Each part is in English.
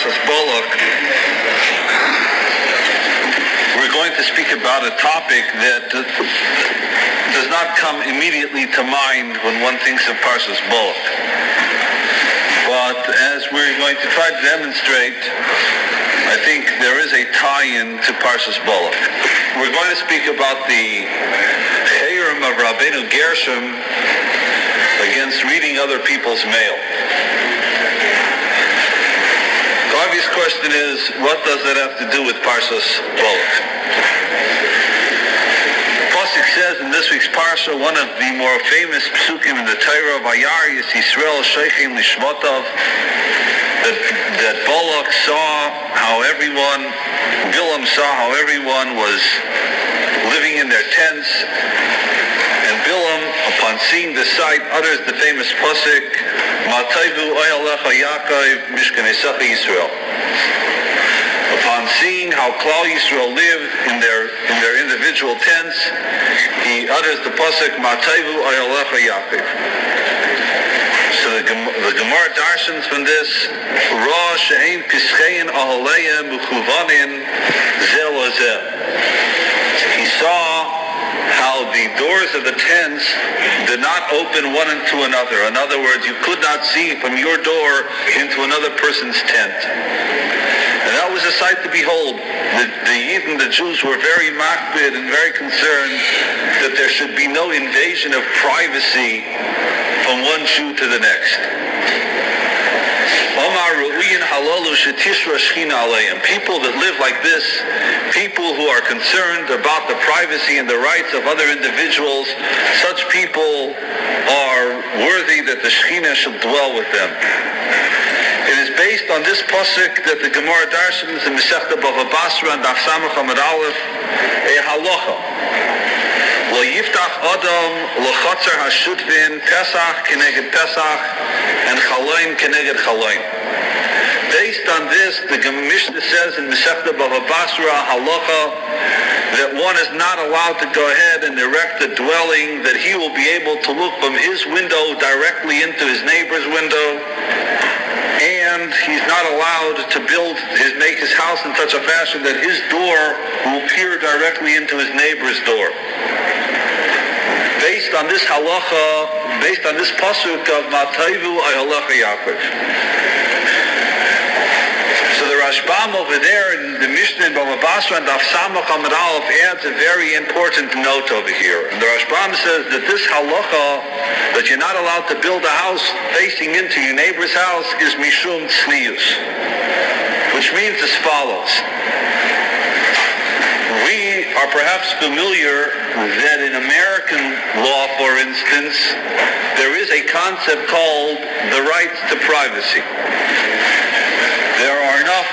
Parshas Balak, we're going to speak about a topic that does not come immediately to mind when one thinks of Parshas Balak. But as we're going to try to demonstrate, I think there is a tie-in to Parshas Balak. We're going to speak about the Chayrim of Rabbeinu Gershom against reading other people's mail. The obvious question is, what does that have to do with Parshas Balak? Pasuk says in this week's Parsha, one of the more famous psukim in the Torah, Vayar Yisrael Sheichem Lishmotav, that Balak saw how Bilam saw how everyone was living in their tents, and Bilam, upon seeing the sight, utters the famous pasuk, Matayvu Oyalecha Yaakov Mishkanesecha Yisrael. Upon seeing how Klal Yisrael lived in their individual tents, he utters the pasuk, Matayvu Oyalecha Yaakov. So the Gemara darshans from this, Ra she'ein pischein ahaleya mechuvanin zeh lazeh. He saw how the doors of the tents did not open one into another. In other words, you could not see from your door into another person's tent. And that was a sight to behold. The Yidden, the Jews, were very makbid and very concerned that there should be no invasion of privacy from one Jew to the next. People that live like this, people who are concerned about the privacy and the rights of other individuals, such people are worthy that the Shekhinah should dwell with them. It is based on this pasuk that the Gemara darshans in Masechta Bava Basra and Daf Samach Amud Aleph, a halacha. Lo yiftach adam l'chatzer hashutfin Pesach keneged Pesach and chaloin keneged chaloin. Based on this, the Mishnah says in Masechta Bava Basra halacha that one is not allowed to go ahead and erect a dwelling that he will be able to look from his window directly into his neighbor's window, and he's not allowed to make his house in such a fashion that his door will peer directly into his neighbor's door. Based on this halacha, based on this pasuk of Matayvu Ayalecha Yaakov. So the Rashbam over there in the Mishnah in Bava Basra and Daf Samach Amud Aleph adds a very important note over here. And the Rashbam says that this halacha, that you're not allowed to build a house facing into your neighbor's house, is mishum tznius, which means as follows. We are perhaps familiar that in American law, for instance, there is a concept called the right to privacy. There are enough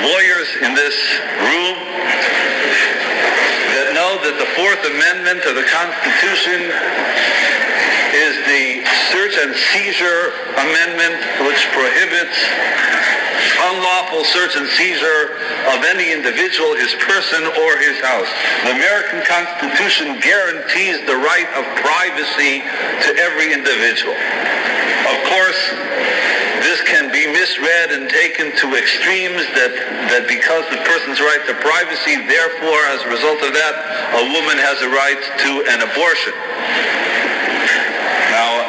lawyers in this room that know that the Fourth Amendment of the Constitution is the search and seizure amendment, which prohibits unlawful search and seizure of any individual, his person, or his house. The American Constitution guarantees the right of privacy to every individual. Of course, this can be misread and taken to extremes that because the person's right to privacy, therefore, as a result of that, a woman has a right to an abortion. Now,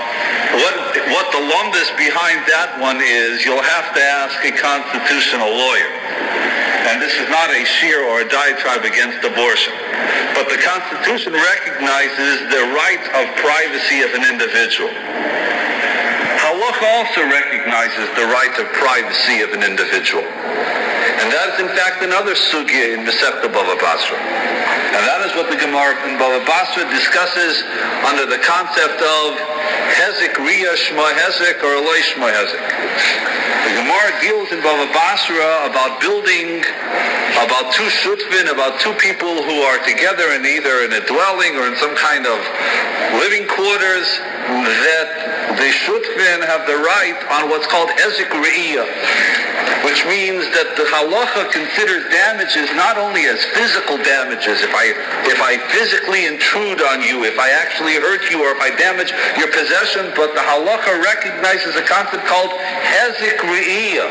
what the lumbus behind that one is, you'll have to ask a constitutional lawyer. And this is not a sheer or a diatribe against abortion. But the Constitution recognizes the right of privacy of an individual. Halacha also recognizes the right of privacy of an individual. And that is in fact another sugya in Masechta Bava Basra. And that is what the Gemara in Bava Basra discusses under the concept of Hezek Riyah Shma Hezek or Eloi Shma Hezek. The Gemara deals in Bava Basra about building, about two shutfin, about two people who are together in either in a dwelling or in some kind of living quarters, that the shutfin have the right on what's called Hezek Riyah, which means that the halacha considers damages not only as physical damages, if I physically intrude on you, if I actually hurt you, or if I damage your possession, but the halacha recognizes a concept called Hezek Riyah,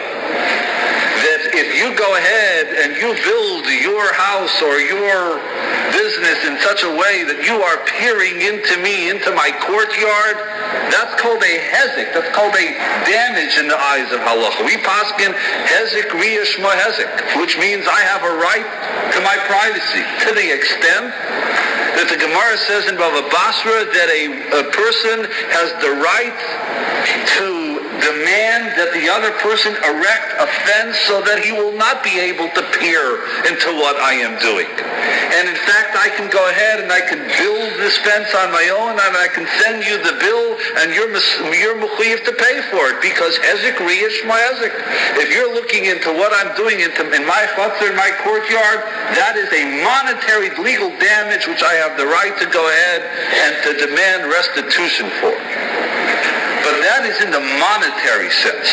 if you go ahead and you build your house or your business in such a way that you are peering into me, into my courtyard, that's called a hezek. That's called a damage in the eyes of halacha. We paskin hezek riyah shma hezek, which means I have a right to my privacy, to the extent that the Gemara says in Bava Basra that a person has the right to demand that the other person erect a fence so that he will not be able to peer into what I am doing. And in fact, I can go ahead and I can build this fence on my own, and I can send you the bill, and you're mechuyev to pay for it, because hezek riyah shma hezek. If you're looking into what I'm doing in my chutzner, in my courtyard, that is a monetary legal damage which I have the right to go ahead and to demand restitution for. But that is in the monetary sense.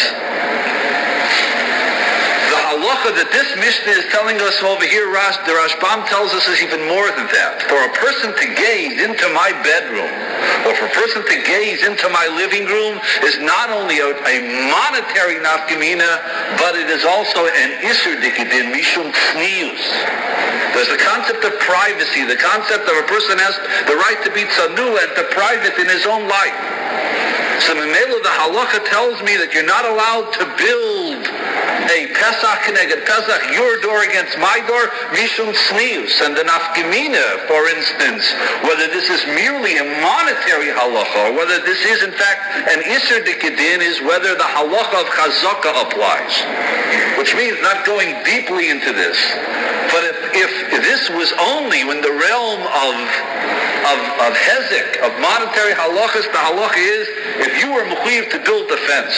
The halacha that this Mishnah is telling us over here, the Rashbam tells us, is even more than that. For a person to gaze into my bedroom, or for a person to gaze into my living room, is not only a monetary nafkamina, but it is also an isur dikidin, mishum tznius. There's the concept of privacy, the concept of a person has the right to be tzanu and to private in his own life. So Memela, the halacha tells me that you're not allowed to build a Pesach keneged Pesach, your door against my door, mishum tznius. And the nafkamina, for instance, whether this is merely a monetary halacha, or whether this is in fact an isur dikidin, is whether the halacha of chazaka applies. Which means not going deeply into this. But if this was only in the realm of hezek, of monetary halachas, the halacha is, if you were mechuyev to build a fence,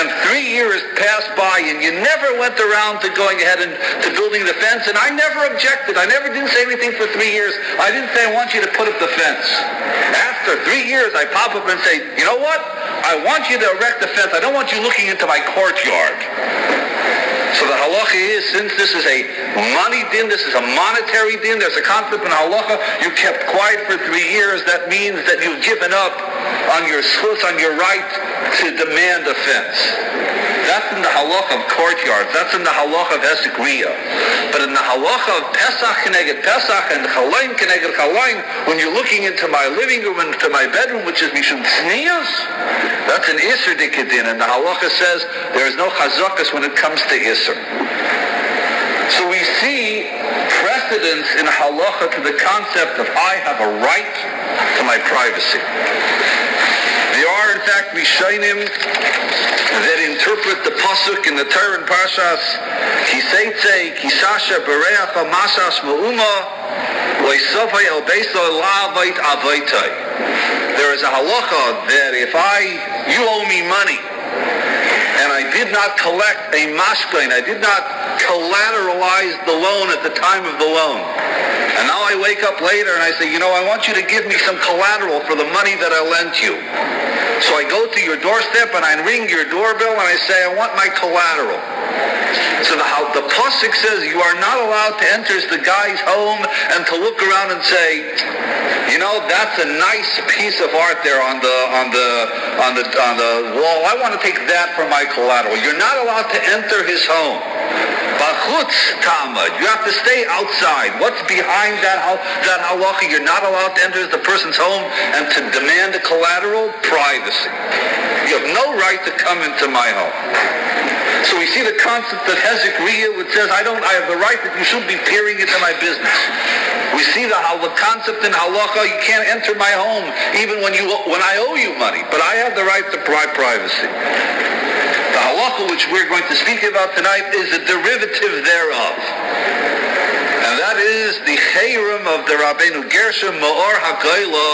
and 3 years passed by, and you never went around to going ahead and to building the fence, and I never objected, I never didn't say anything for 3 years, I didn't say I want you to put up the fence. After 3 years, I pop up and say, you know what? I want you to erect the fence. I don't want you looking into my courtyard. So the halacha is, since this is a money din, this is a monetary din, there's a concept in halacha, you kept quiet for 3 years, that means that you've given up on your schus, on your right to demand a fence. That's in the halacha of courtyards, that's in the halacha of hezek riyah. But in the halacha of Pesach keneged Pesach and chalaim keneged chalaim, when you're looking into my living room and to my bedroom, which is mishum tznius, that's an isur dikidin, and the halacha says there is no chazakas when it comes to isur. So we see precedence in halacha to the concept of I have a right to my privacy. There are in fact Rishonim that interpret the pasuk in the Torah and Parshas Kiseitze Kisasha Bereacha Masas Me'uma Loisofay El Beiso La'avait Avaitai. There is a halacha that if you owe me money, and I did not collect a mashkain, I did not collateralize the loan at the time of the loan. And now I wake up later and I say, I want you to give me some collateral for the money that I lent you. So I go to your doorstep and I ring your doorbell and I say, I want my collateral. So the pasuk says you are not allowed to enter the guy's home and to look around and say, that's a nice piece of art there on the wall. I want to take that for my collateral. You're not allowed to enter his home. Bachutz tamad. You have to stay outside. What's behind that halacha? You're not allowed to enter the person's home and to demand a collateral. Privacy. You have no right to come into my home. So we see the concept of hezek riyah, which says I have the right that you should be peering into my business. We see the concept in halacha, you can't enter my home even when I owe you money, but I have the right to privacy. The halacha which we're going to speak about tonight is a derivative thereof. And that is the chayrim of the Rabbeinu Gershom Ma'or HaGoyla,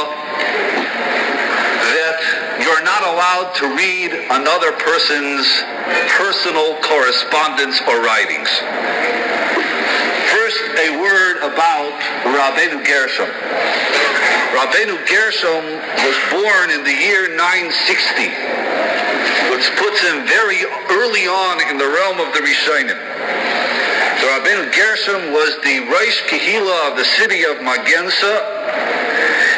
that you're not allowed to read another person's personal correspondence or writings. First, a word about Rabbeinu Gershom. Rabbeinu Gershom was born in the year 960, which puts him very early on in the realm of the Rishonim. So Rabbeinu Gershom was the Rosh Kehila of the city of Magensa,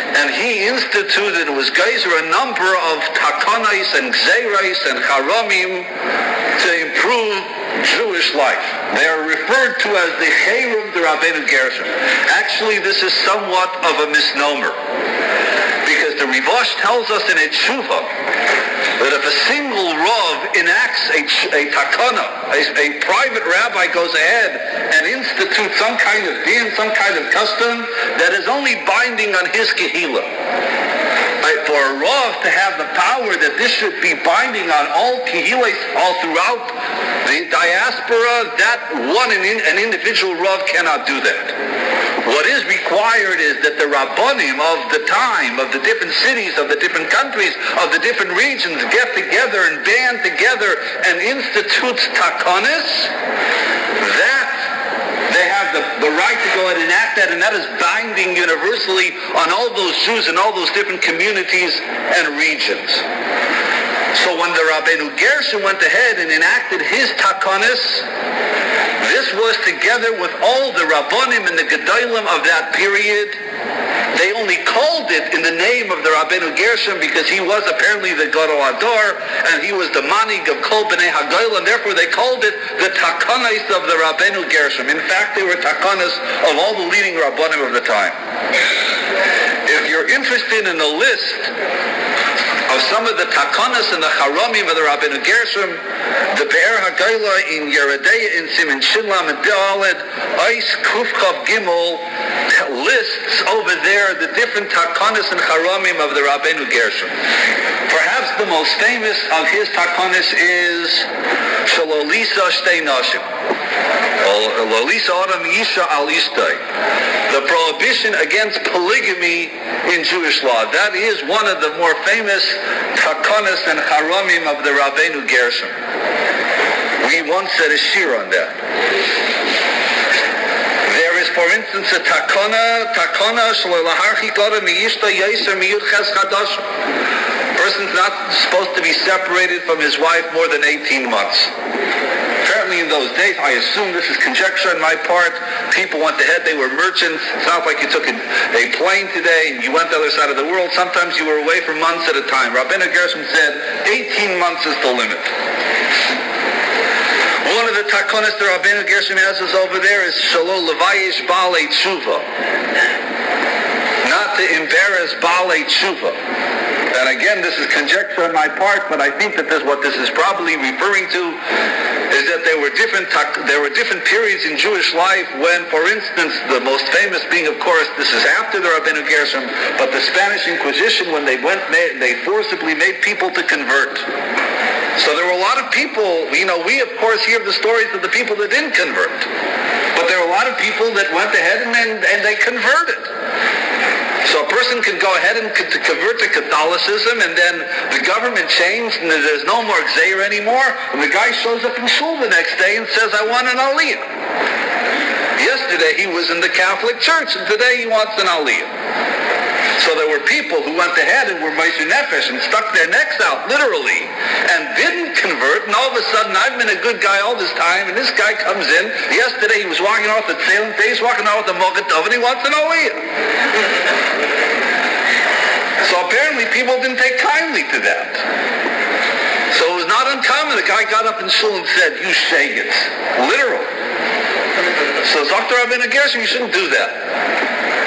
and he instituted and was geyser a number of takanais and gzeirais and charamim to improve Jewish Jewish life. They are referred to as the Cherem de Rabbeinu Gershom. Actually, this is somewhat of a misnomer, because the Rivash tells us in a tshuva that if a single Rav enacts a takana, a private rabbi goes ahead and institutes some kind of din, some kind of custom that is only binding on his kehillah. For a Rav to have the power that this should be binding on all kehillas all throughout the diaspora, that an individual Rav cannot do that. What is required is that the Rabbanim of the time, of the different cities, of the different countries, of the different regions get together and band together and institutes takanas, that they have the right to go and enact that, and that is binding universally on all those Jews in all those different communities and regions. So when the Rabbeinu Gershom went ahead and enacted his takanas, this was together with all the Rabbanim and the Gedolim of that period. They only called it in the name of the Rabbeinu Gershom because he was apparently the Gadol Ador, and he was the Manig of Kol Bnei Hagoyl, and therefore they called it the Takanas of the Rabbeinu Gershom. In fact, they were Takanas of all the leading Rabbanim of the time. If you're interested in a list of some of the takanas and the haramim of the Rabbeinu Gershom, the Be'er HaGoyla in Yeredeya in Siman Shinlam and De'aled, Eis Kufchav Gimel, lists over there the different takanas and haramim of the Rabbeinu Gershom. Perhaps the most famous of his takanas is Shalolisa Shtei Nashim, Lolisa Adam Yisha Al Ishtay, the prohibition against polygamy in Jewish law. That is one of the more famous takanas and haramim of the Rabbeinu Gershom. We once said a shir on that. There is, for instance, a takana shalolaharchik adam miyishta yaser miyud ches chadash. Person's not supposed to be separated from his wife more than 18 months. Apparently in those days, I assume this is conjecture on my part, people went ahead, they were merchants. It's not like you took a plane today and you went to the other side of the world. Sometimes you were away for months at a time. Rabbeinu Gershom said 18 months is the limit. One of the takonas that Rabbeinu Gershom has is over there is Shalol Levayish Baalei Tshuva. Not to embarrass Baalei Tshuva. And again, this is conjecture on my part, but I think that what this is probably referring to is that there were different periods in Jewish life when, for instance, the most famous being, of course, this is after the Rabbeinu Gershom, but the Spanish Inquisition, when they forcibly made people to convert. So there were a lot of people, we of course hear the stories of the people that didn't convert. But there were a lot of people that went ahead and they converted. So a person can go ahead and convert to Catholicism, and then the government changed, and there's no more Gzeir anymore, and the guy shows up in shul the next day and says, I want an Aliyah. Yesterday he was in the Catholic Church, and today he wants an Aliyah. So there were people who went ahead and were Moshe Nefesh and stuck their necks out, literally, and didn't convert, and all of a sudden, I've been a good guy all this time, and this guy comes in. Yesterday he was walking off the Tzelem, today he's walking off the Mogat Dov, and he wants an Aliyah. So apparently people didn't take kindly to that. So it was not uncommon. The guy got up in shul and said, you shagets. Literal. So Dr. Rabbeinu Gershom, you shouldn't do that.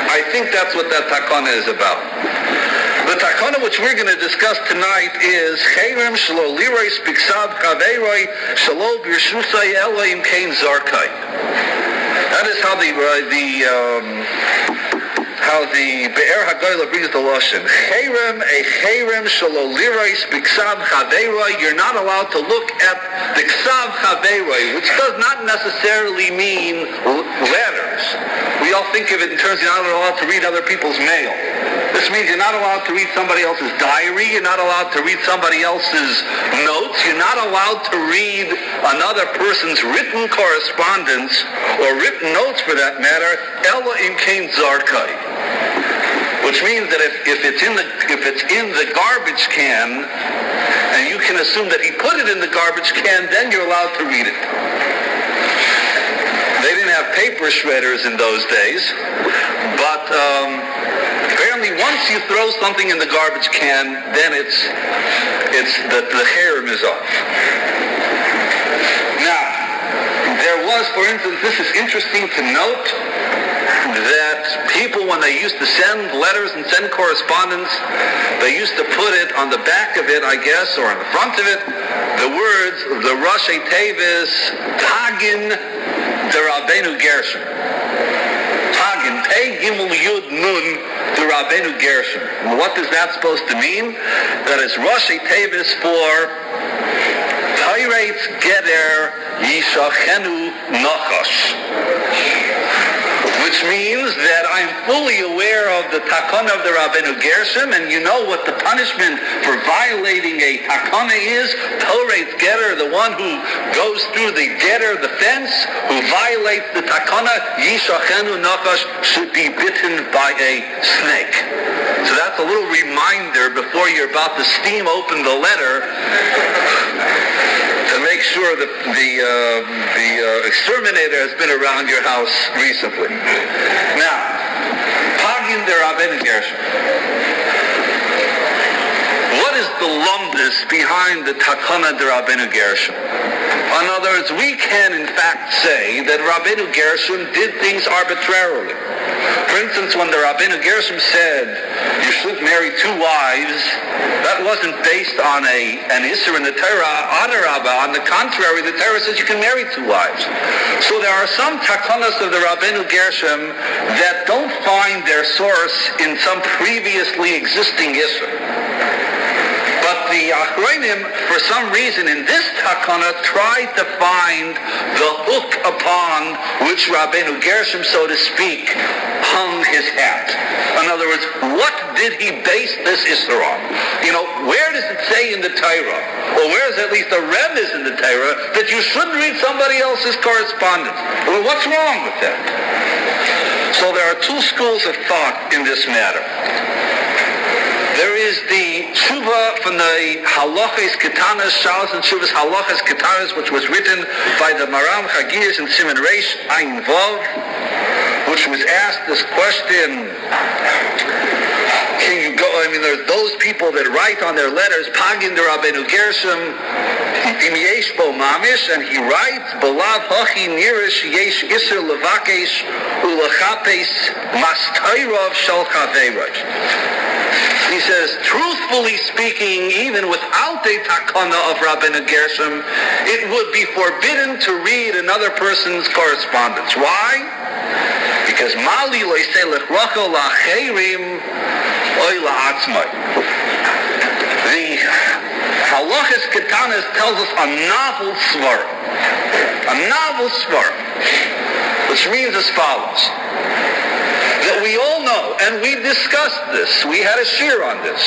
I think that's what that takana is about. The takana which we're going to discuss tonight is Cherem shelo liroi spiksav chaveiroi shelo birshusai eloim kein zarkai. That is how the Be'er HaGoyla brings the Lashon. Cherem, a Cherem shelo liroi spiksav chaveiroi. You're not allowed to look at the ksav chaveiroi, which does not necessarily mean letters. We all think of it in terms of you're not allowed to read other people's mail. This means you're not allowed to read somebody else's diary. You're not allowed to read somebody else's notes. You're not allowed to read another person's written correspondence or written notes, for that matter, ela im kein zarkai. Which means that if it's in the garbage can, and you can assume that he put it in the garbage can, then you're allowed to read it. They didn't have paper shredders in those days, but apparently once you throw something in the garbage can, then the cherem is off. Now, for instance, this is interesting to note, that people, when they used to send letters and send correspondence, they used to put it on the back of it, I guess, or on the front of it, the words, the Rashi Tevis, Tagin de Rabbeinu Gershom. Tagin, Pei Gimel Yud Nun de Rabbeinu Gershom. Well, what is that supposed to mean? That is Rashi Tevis for Tairetz Geder Yishochenu Nachash. Which means that I'm fully aware of the takana of the Rabbeinu Gershom, and you know what the punishment for violating a takana is. Toretz Geter, the one who goes through the geter, the fence, who violates the takana, Yishochenu Nachash, should be bitten by a snake. So that's a little reminder before you're about to steam open the letter to make sure that the exterminator has been around your house recently. Now, Pagin de Rabbeinu Gershom. What is the lumdus behind the Takana de Rabbeinu Gershom? In other words, we can in fact say that Rabbeinu Gershom did things arbitrarily. For instance, when the Rabbeinu Gershom said you should marry two wives, that wasn't based on an Isser in the Torah, Adarabah. On the contrary, the Torah says you can marry two wives. So there are some takanas of the Rabbeinu Gershom that don't find their source in some previously existing Isser. But the Achronim, for some reason, in this takana, tried to find the hook upon which Rabbeinu Gershom, so to speak, hung his hat. In other words, what did he base this Isser on? You know, where does it say in the Torah, or where is at least a remez in the Torah, that you shouldn't read somebody else's correspondence? Well, what's wrong with that? So there are two schools of thought in this matter. There is the tshuva from the halachas ketanas, shalos and tshuvas halachas ketanas, which was written by the Maram Chagiz and Siman Reish Ayin Vav, which was asked this question, can you go, there's those people that write on their letters, Pagin de Rabbeinu Gershom, Im Yesh Bo Mamish, and he writes, Belav Hachi Nirish Yesh Isser Levakesh Ulachapes Mastayrov Shal Chaveiraj. He says, truthfully speaking, even without a takana of Rabbeinu Gershom, it would be forbidden to read another person's correspondence. Why? Because Mali loiselech rachel la'cherim oy la'atzmai. The halachas ketanas tells us a novel svara. A novel svara. Which means as follows. That we all know, and we discussed this, we had a shir on this,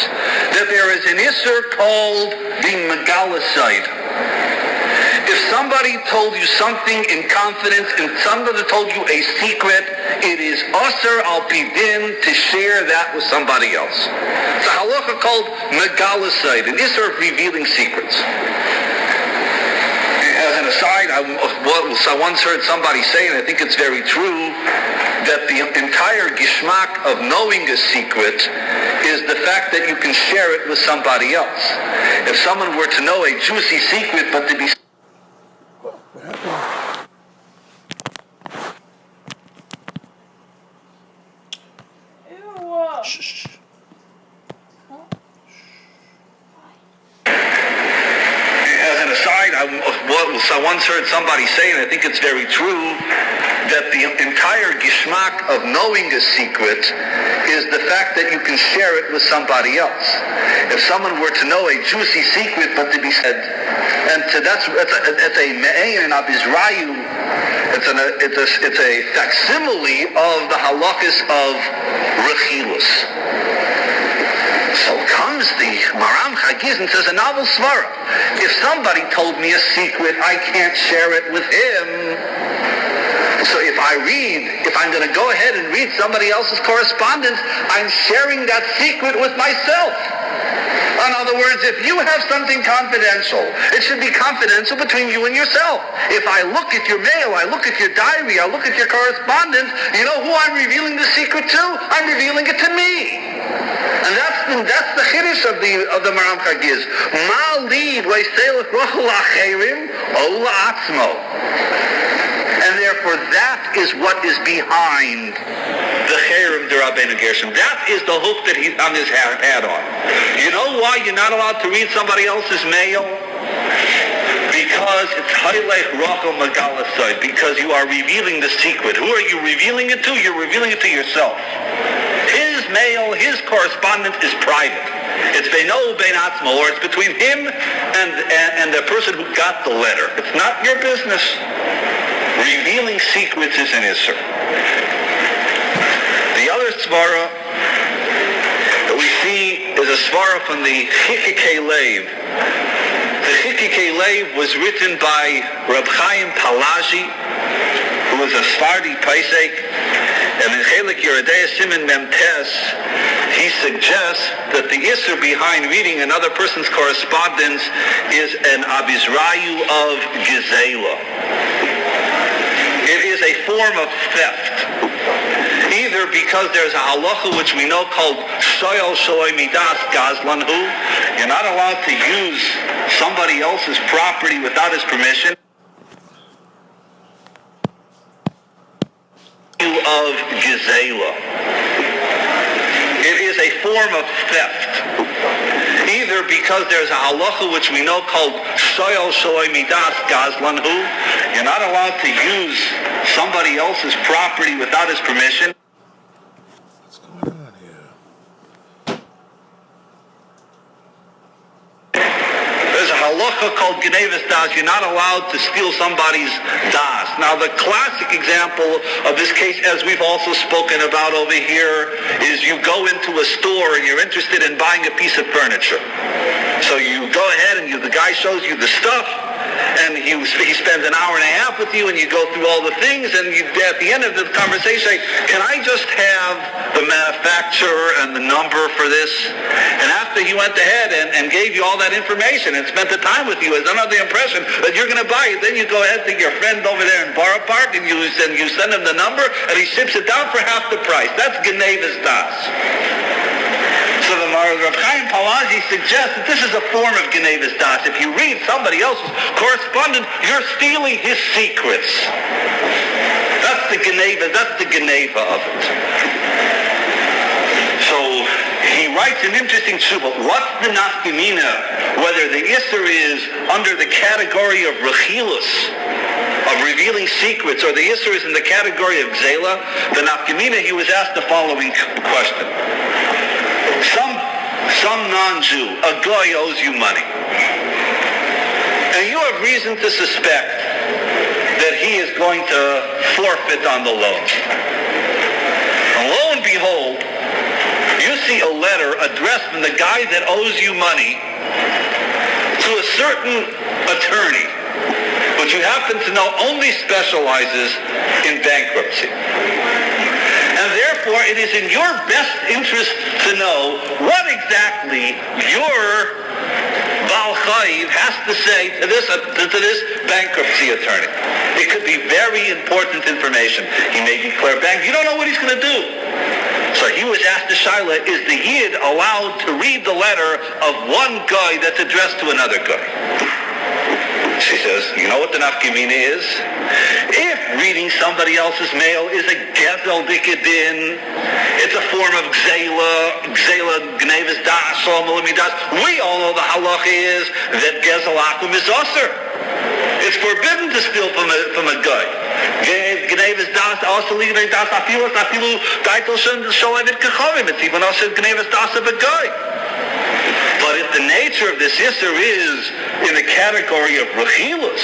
that there is an Isser called the Megalicide. If somebody told you something in confidence, and somebody told you a secret, it is Asr al Pidin to share that with somebody else. It's a halacha called Megalicide, an Isser of revealing secrets. As an aside, I once heard somebody say, and I think it's very true, that the entire gishmak of knowing a secret is the fact that you can share it with somebody else. If someone were to know a juicy secret, but to be... What happened? Ew. Shh. As an aside, I once heard somebody say, and I think it's very true, that the entire gishmak of knowing a secret is the fact that you can share it with somebody else. If someone were to know a juicy secret, but to be said, and that's a me'ein abizrayu, it's a facsimile of the halachas of rechilus. So comes the Maram Chagiz and says a novel svara. If somebody told me a secret, I can't share it with him. So if I'm going to go ahead and read somebody else's correspondence, I'm sharing that secret with myself. In other words, if you have something confidential, it should be confidential between you and yourself. If I look at your mail, I look at your diary, I look at your correspondence, you know who I'm revealing the secret to? I'm revealing it to me. And that's the chiddush of the Maram Chagiz. Ma li loiselech rochel acherim o la'atzmo. And is what is behind the Cherem de Rabbeinu Gershom. That is the hook that he's on his hat on. You know why you're not allowed to read somebody else's mail? Because it's Hailech Rachel Magalasai, because you are revealing the secret. Who are you revealing it to? You're revealing it to yourself. His mail, his correspondence is private. It's Beino Bein Atzmo, or it's between him and the person who got the letter. It's not your business. Revealing secrets is an Isser. The other svara that we see is a svara from the Chikikei Lev. The Chikikei Lev was written by Reb Chaim Palaji, who was a Sephardi Paisek, and in Chelik Yeridei Siman Memtes, he suggests that the Isser behind reading another person's correspondence is an Abizrayu of Gezela. It is a form of theft. Either because there's a halacha which we know called Shoyal Shoy Midas Gazlanhu, you're not allowed to use somebody else's property without his permission, of Gezela. It is a form of theft. Either because there's a halacha which we know called Shoyal Shoy Midas Gazlanhu, you're not allowed to use somebody else's property without his permission. What's going on here? There's a halacha called Genevis Das. You're not allowed to steal somebody's das. Now, the classic example of this case, as we've also spoken about over here, is you go into a store and you're interested in buying a piece of furniture. So you go ahead and the guy shows you the stuff, and he spends an hour and a half with you, and you go through all the things, and at the end of the conversation say, can I just have the manufacturer and the number for this? And after he went ahead and gave you all that information and spent the time with you, is under the impression that you're going to buy it, then you go ahead to your friend over there in Borough Park, and you send him the number, and he ships it down for half the price. That's Genevis Das. So the Reb Chaim Palaji suggests that this is a form of Genevis Das. If you read somebody else's correspondence, you're stealing his secrets. That's the Geneva of it. So he writes an interesting tshuva. What's the nafkamina? Whether the Isser is under the category of Rechilus, of revealing secrets, or the Isser is in the category of Gzela, the nafkamina, he was asked the following question. Some non-Jew, a guy owes you money. And you have reason to suspect that he is going to forfeit on the loan. And lo and behold, you see a letter addressed from the guy that owes you money to a certain attorney, which you happen to know only specializes in bankruptcy. And therefore, it is in your best interest to know what exactly your Baal Chayiv has to say to this bankruptcy attorney. It could be very important information. He may declare bank. You don't know what he's going to do. So he was asked to Shaila, is the Yid allowed to read the letter of one guy that's addressed to another guy? She says, you know what the nafkamina is? If reading somebody else's mail is a gezel dikadin, it's a form of gzela, gnevis das, das. We all know the halacha is that gezel akum is usher. It's forbidden to steal from a guy. Gnevis das, also leaving das afilu title sholavit kachavim. It's even also gnevis das of a guy. But if the nature of this Isser is in the category of Rechilus,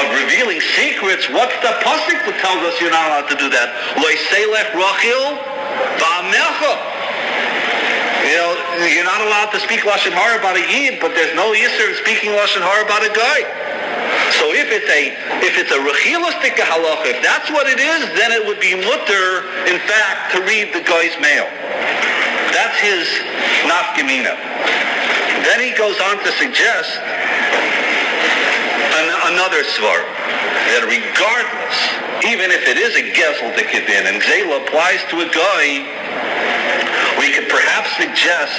of revealing secrets, what's the pasuk that tells us you're not allowed to do that? Loiselech Rachil ba'amecha. You're not allowed to speak Lashon Hara about a Yid, but there's no Isser in speaking Lashon Hara about a guy. So if it's a Rechilustic halacha, if that's what it is, then it would be mutter, in fact, to read the guy's mail. That's his nafkamina. Then he goes on to suggest another svar, that regardless, even if it is a gezel dikadin, and gzela applies to a guy, we could perhaps suggest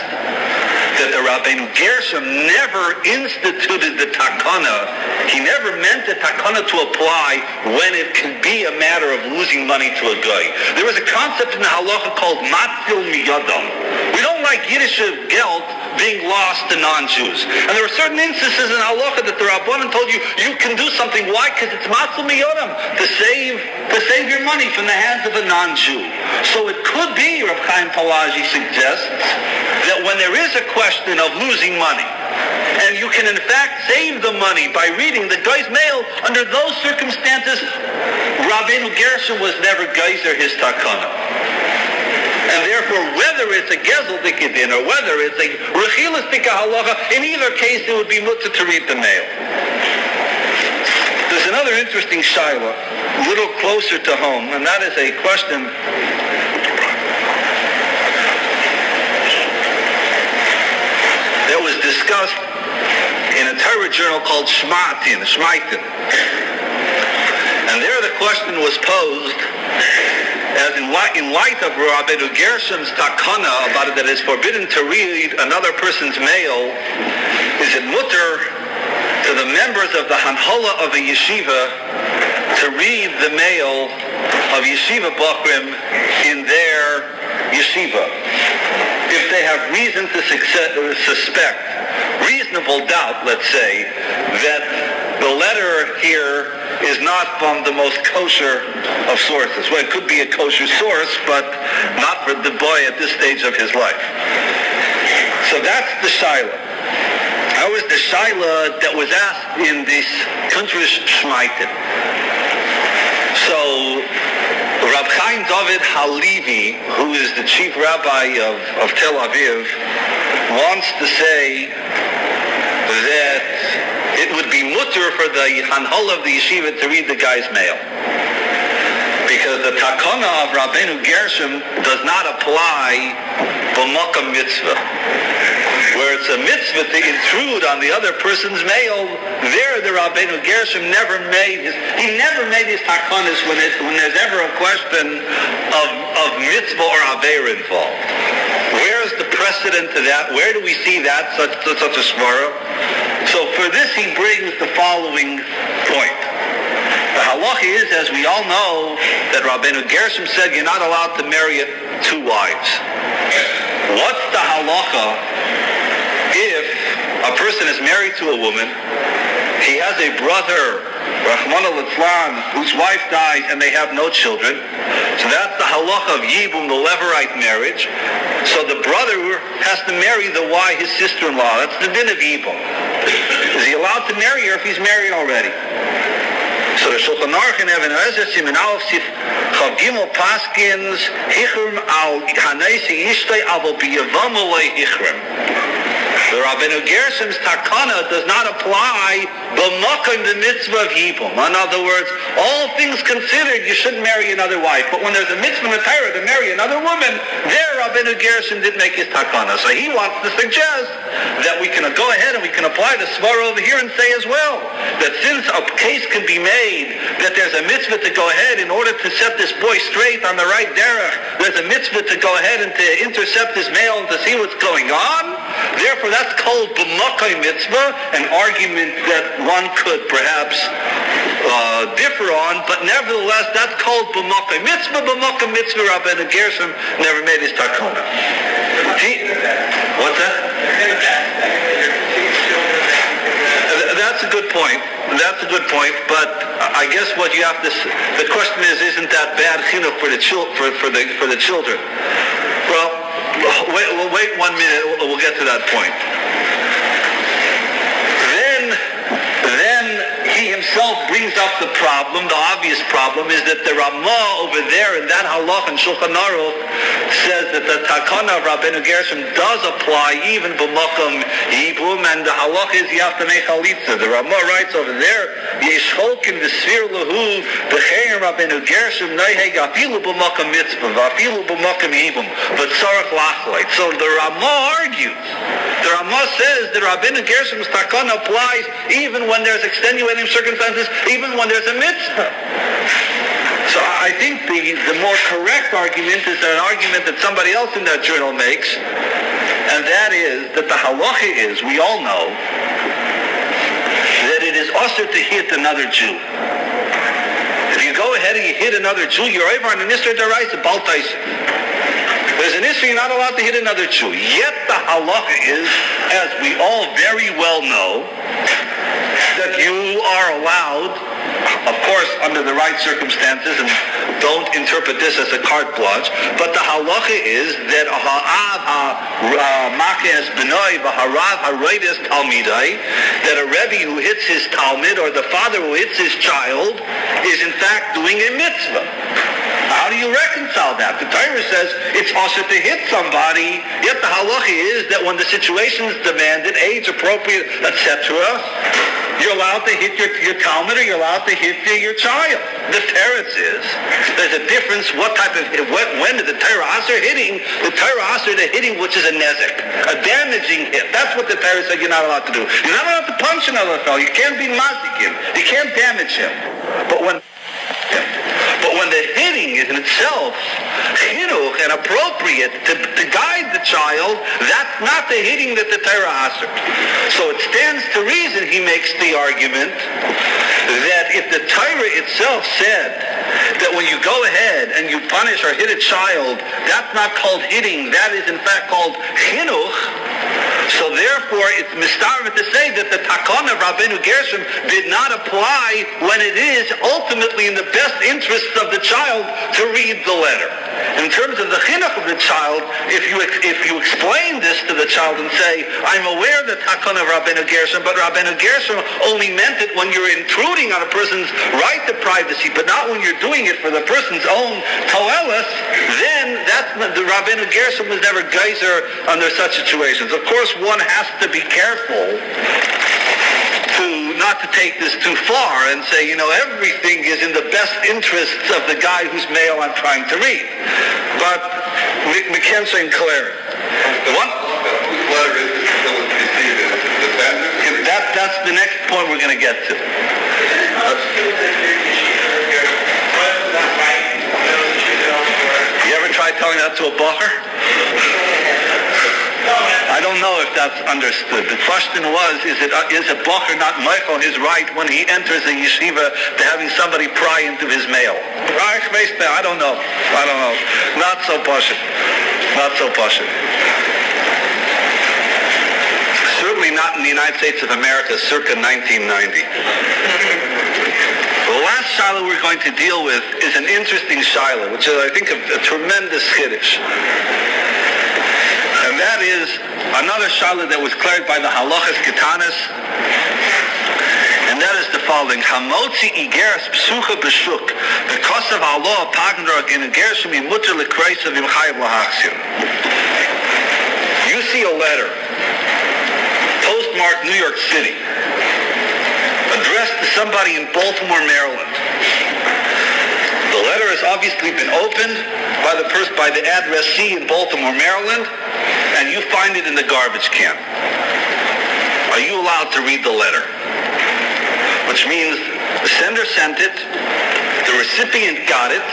that the Rabbeinu Gershom never instituted the takana. He never meant the takana to apply when it can be a matter of losing money to a guy. There was a concept in the halacha called matzil miyadam. We don't like Yiddish geld being lost to non-Jews. And there were certain instances in halacha that the Rabbanan told you can do something. Why? Because it's matzil miyadam, to save your money from the hands of a non-Jew. So it could be, Rav Chaim Palaji suggests, that when there is a question of losing money, and you can in fact save the money by reading the guy's mail, under those circumstances, Rabbeinu Gershom was never geyser his takana. And therefore, whether it's a gezel dikadin or whether it's a rechilas halacha, in either case it would be mutter to read the mail. There's another interesting shaila, a little closer to home, and that is a question that was discussed in a Torah journal called Shmaitin. And there the question was posed as in light of Rabbeinu Gershom's takana about it, that it's forbidden to read another person's mail, is it mutter to the members of the Hanhola of a yeshiva to read the mail of yeshiva bachrim in their yeshiva if they have reason to suspect, reasonable doubt, let's say, that the letter here is not from the most kosher of sources. Well, it could be a kosher source, but not for the boy at this stage of his life. So that's the shaila. That was the shaila that was asked in this country's Shmaitin. So Rab Chaim David Halevi, who is the chief rabbi of Tel Aviv, wants to say that it would be mutter for the hanhol of the yeshiva to read the guy's mail, because the takana of Rabbeinu Gershom does not apply b'makam mitzvah, where it's a mitzvah to intrude on the other person's mail. There the Rabbeinu Gershom never made his takanas when there's ever a question of mitzvah or aveira involved. Where's the precedent to that? Where do we see that, such a svara? So for this he brings the following point. The halacha is, as we all know, that Rabbeinu Gershom said you're not allowed to marry two wives. What's the halacha if a person is married to a woman, he has a brother, Rahman al-Islam, whose wife dies and they have no children? So that's the halacha of Yibum, the Levirate marriage. So the brother has to marry his sister-in-law. That's the din of Yibum. Is he allowed to marry her if he's married already? So the Shulchan Aruch in Even Ezer Siman Aleph Sif Chav Gimel Paskins Hichrim al Hanesi Ishtay Avo Biyavam Olei Hichrim. The Rabbeinu Gershom's takana does not apply b'makam the mitzvah of Yibum. In other words, all things considered, you shouldn't marry another wife. But when there's a mitzvah in the Torah to marry another woman, there Rabbeinu Gershom didn't make his takana. So he wants to suggest that we can go ahead and we can apply the svara over here and say as well that since a case can be made that there's a mitzvah to go ahead in order to set this boy straight on the right derech, there's a mitzvah to go ahead and to intercept his mail and to see what's going on. Therefore, that's called b'makai mitzvah, an argument that one could perhaps differ on, but nevertheless, that's called b'makai mitzvah. B'makai mitzvah, Rabbeinu Gershom never made his takana. What's that? That's a good point. That's a good point. But I guess what you have to, the question is, isn't that bad chinuch for the children? Well, we'll wait 1 minute. We'll get to that point. Then he himself brings up the problem. The obvious problem is that the Ramah over there in that halach in Shulchan Aruch says that the takana of Rabbeinu Gershom does apply even b'makam Yibum, and the halach is you have to make chalitza. The Ramah writes over there, Yeshcholkin v'sfir lahu b'chein Rabbeinu Gershom noiheg afilu b'makam mitzvah v'afilu b'makam Yibum but tzarech lachleit. So the Ramah argues. The Ramah says that Rabbeinu Gershom's takana applies even when there's extenuating circumstances, even when there's a mitzvah. So So I think the more correct argument is an argument that somebody else in that journal makes, and that is that the halacha is, we all know, that it is usher to hit another Jew. If you go ahead and you hit another Jew, you're over on an Isra D'Oraisa, Bal Taisa. There's an Isra, you're not allowed to hit another Jew. Yet the halacha is, as we all very well know, that you are allowed, of course, under the right circumstances, and don't interpret this as a carte blanche, but the halacha is that that a rebbe who hits his talmid, or the father who hits his child, is in fact doing a mitzvah. How do you reconcile that? The Torah says it's also to hit somebody, yet the halacha is that when the situation is demanded, age appropriate, etc., you're allowed to hit your talmid, or you're allowed to hit your child. The teretz is, there's a difference when did the Torah aser hitting? The Torah aser the hitting which is a nezek, a damaging hit. That's what the Torah said you're not allowed to do. You're not allowed to punch another fellow. You can't be mazik him. You can't damage him. But when the hitting is in itself chinuch and appropriate to guide the child, that's not the hitting that the Torah asked. So it stands to reason, he makes the argument, that if the Torah itself said that when you go ahead and you punish or hit a child, that's not called hitting, that is in fact called chinuch, so therefore it's mistarvit to say that the takon of Rabbeinu Gershom did not apply when it is ultimately in the best interests of the child to read the letter. In terms of the chinuch of the child, if you explain this to the child and say, I'm aware that takon of Rabbeinu Gershom, but Rabbeinu Gershom only meant it when you're intruding on a person's right to privacy, but not when you're doing it for the person's own toelis, then that's the Rabbeinu Gershom was never geyser under such situations. Of course, one has to be careful not to take this too far and say, everything is in the best interests of the guy whose mail I'm trying to read. But we can't say clear. The one? Whose letter is it still received? The sender? That's the next point we're going to get to. You ever try telling that to a bacher? I don't know if that's understood. The question was, is a bacher not Michael his right when he enters a yeshiva to having somebody pry into his mail? I don't know. Not so pashut. Certainly not in the United States of America circa 1990. The last shiloh we're going to deal with is an interesting shiloh, which is, I think, a tremendous chiddush. And that is another shiloh that was cleared by the halachas ketanas, and that is the following: Hamotzi igeres psucha b'shuk, because of Allah pagndar in igershim imuter lekreisa v'imchayev lahachzir. You see a letter, postmarked New York City, addressed to somebody in Baltimore, Maryland. The letter has obviously been opened by the addressee in Baltimore, Maryland, and you find it in the garbage can. Are you allowed to read the letter? Which means the sender sent it, the recipient got it,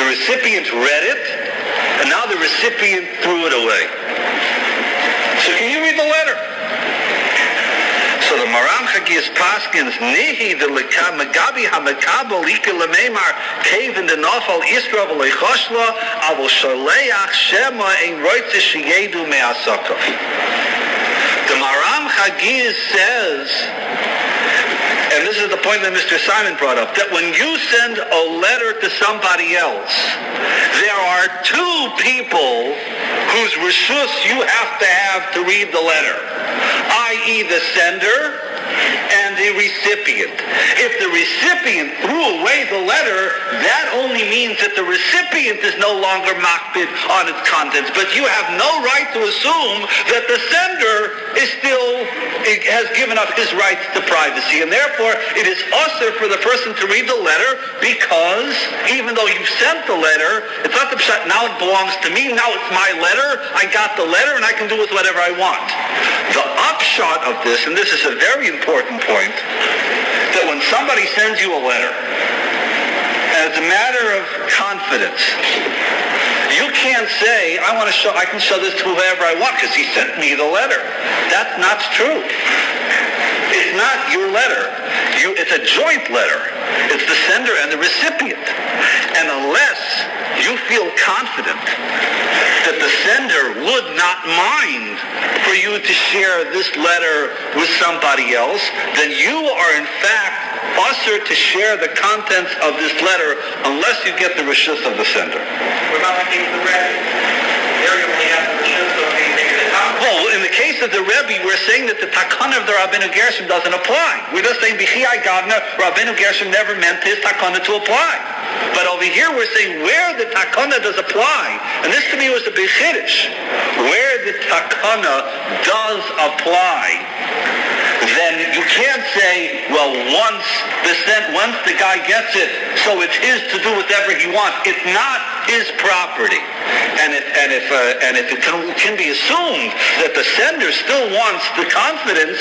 the recipient read it, and now the recipient threw it away. So can you read the letter? So the Maram Chagis Paskins Nehi the Magabi Hamakabo Lika Lememar cave in the Nofal Israel Lechoshla Avo Sholeach Shema Ein Roitze Sheyedu Me'asakov. The Maram Chagis says, and this is the point that Mr. Simon brought up, that when you send a letter to somebody else, there are two people whose reshus you have to read the letter, i.e. the sender and the recipient. If the recipient threw away the letter, that only means that the recipient is no longer makpid on its contents, but you have no right to assume that the sender has given up his rights to privacy, and therefore it is usher for the person to read the letter, because even though you've sent the letter, it's not the pshat, now it belongs to me, now it's my letter, I got the letter and I can do with whatever I want. The upshot of this, and this is a very important point, that when somebody sends you a letter, and it's a matter of confidence. You can't say, I can show this to whoever I want because he sent me the letter. That's not true. It's not your letter. It's a joint letter. It's the sender and the recipient. And unless you feel confident that the sender would not mind for you to share this letter with somebody else, then you are in fact usher to share the contents of this letter unless you get the reshus of the sender. What about the case of the rabbi? There you only have the reshus of the contents. Well, in the case of the Rebbe, we're saying that the takana of the Rabbeinu Gershom doesn't apply. We're just saying B'chiyai Gavna, Rabbeinu Gershom never meant his takana to apply. But over here we're saying where the takana does apply, and this to me was the big chiddush, where the takana does apply, then you can't say, well, once the guy gets it, so it's his to do whatever he wants. It's not his property. And if it can be assumed that the sender still wants the confidence,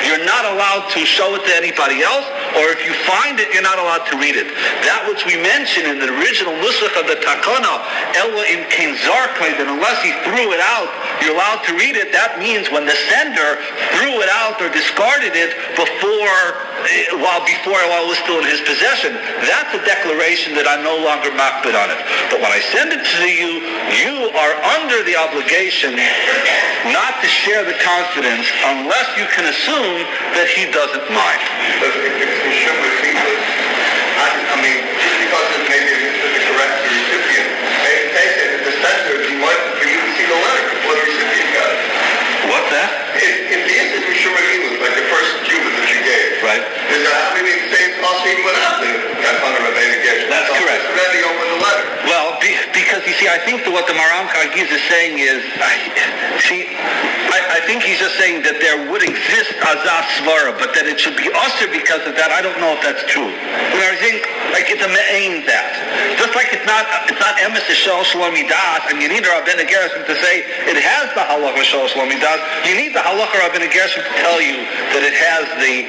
you're not allowed to show it to anybody else, or if you find it, you're not allowed to read it. That which we mentioned in the original nusach of the takana, Ella in Kein Zarkle, that unless he threw it out, you're allowed to read it. That means when the sender threw it out or discarded it while it was still in his possession, that's a declaration that I'm no longer makbid on it. But when I send it to you, you are under the obligation not to share the confidence unless you can assume that he doesn't mind. But if it's I mean, just because it's maybe the correct recipient, maybe they say that the sender, he wants for you to see the letter before the recipient got it. What's that? If the instant Rishon like the first Cuban that you gave, right? Is that how we say it's also even without the Takana Rabbeinu Gershom? That's correct. Already open the letter. Well, because you see, I think that what the Maram Kagiz is saying is, I think he's just saying that there would exist Azaz Svara, but that it should be usher because of that. I don't know if that's true. You know, I think like it's a me'ain that. Just like it's not emes shel shlomidas, and you need a Rabbeinu Gershom to say it has the halacha shel shlomidas. You need the halacha Rabbeinu Gershom to tell you that it has the